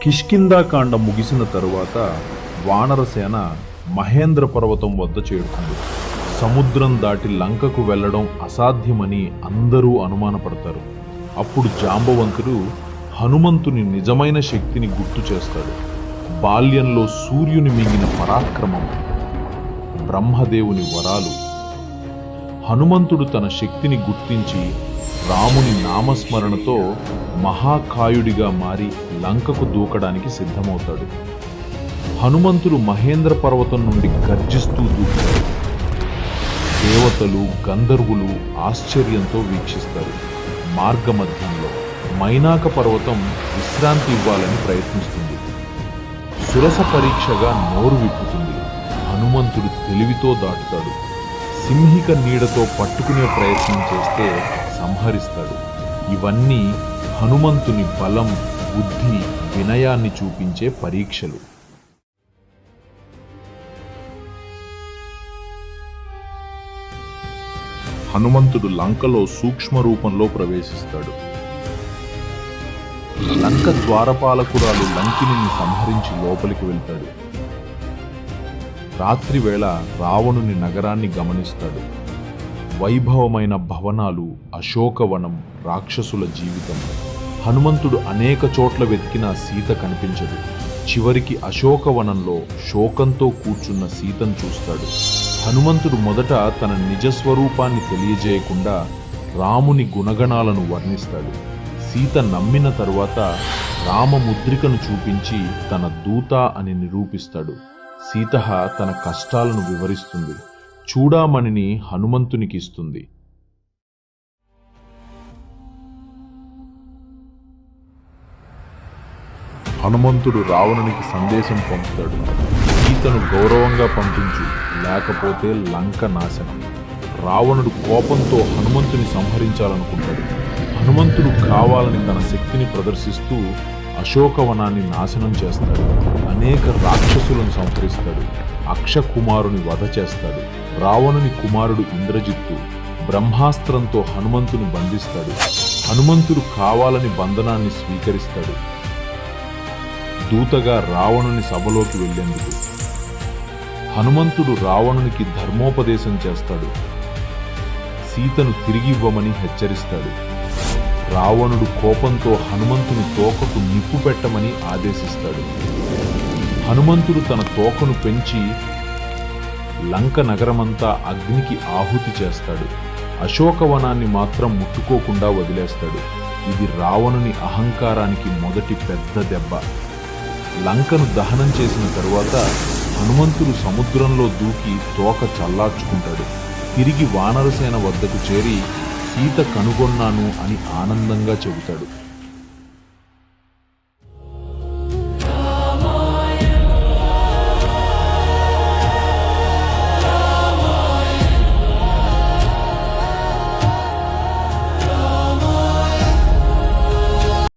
కిష్కింధాకాండ ముగిసిన తరువాత వానరసేన మహేంద్ర పర్వతం వద్ద చేరుకుంది. సముద్రం దాటి లంకకు వెళ్లడం అసాధ్యమని అందరూ అనుమానపడతారు. అప్పుడు జాంబవంతుడు హనుమంతుని నిజమైన శక్తిని గుర్తు చేస్తాడు. బాల్యంలో సూర్యుని మింగిన పరాక్రమం, బ్రహ్మదేవుని వరాలు. హనుమంతుడు తన శక్తిని గుర్తించి రాముని నామస్మరణతో మహాకాయుడిగా మారి లంకకు దూకడానికి సిద్ధమవుతాడు. హనుమంతుడు మహేంద్ర పర్వతం నుండి గర్జిస్తూ దూకుతాడు. దేవతలు, గంధర్వులు ఆశ్చర్యంతో వీక్షిస్తారు. మార్గమధ్యంలో మైనాక పర్వతం విశ్రాంతి ఇవ్వాలని ప్రయత్నిస్తుంది. సురస పరీక్షగా నోరు విప్పుతుంది. హనుమంతుడు తెలివితో దాటుతాడు. సింహిక నీడతో పట్టుకునే ప్రయత్నం చేస్తే సంహరిస్తాడు. ఇవన్నీ హనుమంతుని బలం, బుద్ధి, వినయాన్ని చూపించే పరీక్షలు. హనుమంతుడు లంకలో సూక్ష్మ రూపంలో ప్రవేశిస్తాడు. లంక ద్వారపాలకురాలు లంకిని సంహరించి లోపలికి వెళ్తాడు. రాత్రివేళ రావణుని నగరాన్ని గమనిస్తాడు. వైభవమైన భవనాలు, అశోకవనం, రాక్షసుల జీవితం. హనుమంతుడు అనేక చోట్ల వెతికినా సీత కనిపించదు. చివరికి అశోకవనంలో శోకంతో కూర్చున్న సీతను చూస్తాడు. హనుమంతుడు మొదట తన నిజస్వరూపాన్ని తెలియజేయకుండా రాముని గుణగణాలను వర్ణిస్తాడు. సీత నమ్మిన తరువాత రామముద్రికను చూపించి తన దూత అని నిరూపిస్తాడు. సీత తన కష్టాలను వివరిస్తుంది. చూడామణిని హనుమంతునికి ఇస్తుంది. హనుమంతుడు రావణునికి సందేశం పంపుతాడు. సీతను గౌరవంగా పంపించు, లేకపోతే లంక నాశనం. రావణుడు కోపంతో హనుమంతుని సంహరించాలనుకుంటాడు. హనుమంతుడు కావాలని తన శక్తిని ప్రదర్శిస్తూ అశోకవనాన్ని నాశనం చేస్తాడు. అనేక రాక్షసులను సంహరిస్తాడు. అక్షకుమారుని వధ చేస్తాడు. రావణుని కుమారుడు ఇంద్రజిత్తు బ్రహ్మాస్త్రంతో హనుమంతుని బంధిస్తాడు. హనుమంతుడు కావాలని బంధనాన్ని స్వీకరిస్తాడు. దూతగా రావణుని సభలోకి వెళ్లేందుకు హనుమంతుడు రావణునికి ధర్మోపదేశం చేస్తాడు. సీతను తిరిగి ఇవ్వమని హెచ్చరిస్తాడు. రావణుడు కోపంతో హనుమంతుని తోకకు నిప్పు పెట్టమని ఆదేశిస్తాడు. హనుమంతుడు తన తోకను పెంచి లంక నగరమంతా అగ్నికి ఆహుతి చేస్తాడు. అశోకవనాన్ని మాత్రం ముట్టుకోకుండా వదిలేస్తాడు. ఇది రావణుని అహంకారానికి మొదటి పెద్ద దెబ్బ. లంకను దహనం చేసిన తరువాత హనుమంతుడు సముద్రంలో దూకి తోక చల్లార్చుకుంటాడు. తిరిగి వానరసేన వద్దకు చేరి సీత కనుగొన్నాను అని ఆనందంగా చెబుతాడు.